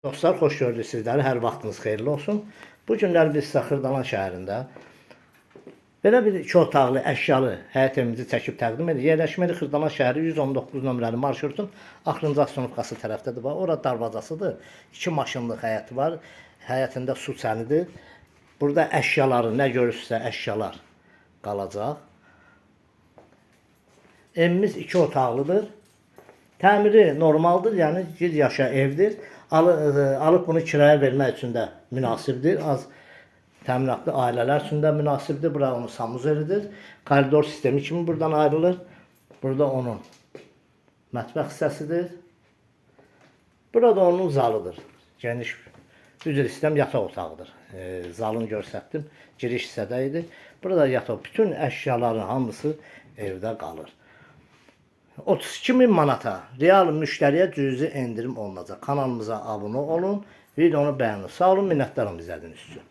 Dostlar, xoş gördük sizləri. Hər vaxtınız xeyirli olsun. Bu günlər biz Xırdalan şəhərində belə bir 2 otaqlı əşyalı həyət evimizi çəkib təqdim edirik. Yerləşməli Xırdalan şəhəri 119 nömrəli marşrutun axırıncı avtonovkası tərəfdədir. Orada darvazasıdır. 2 maşınlıq həyəti var. Həyətində su çənidir. Burada əşyaları nə görürsə əşyalar qalacaq. Evimiz 2 otaqlıdır. Təmiri normaldır, yəni bir yaşa evdir. Alıb bunu kiraya vermək üçün də münasibdir. Az təminatlı ailələr üçün də münasibdir. Bura onun sanuzelidir. Koridor sistemi kimi buradan ayrılır. Burada onun mətbəx hissəsidir. Burada onun zalıdır. Geniş, üzr istəyirəm, yataq otağıdır. Zalını göstərdim. Giriş hissədə idi. Burada yataq, bütün əşyaların hamısı evdə qalır. 32.000 manata real müştəriyə cüzi endirim olunacaq. Kanalımıza abunə olun, videonu bəyənin. Sağ olun, minnətdarım izlədiyiniz üçün.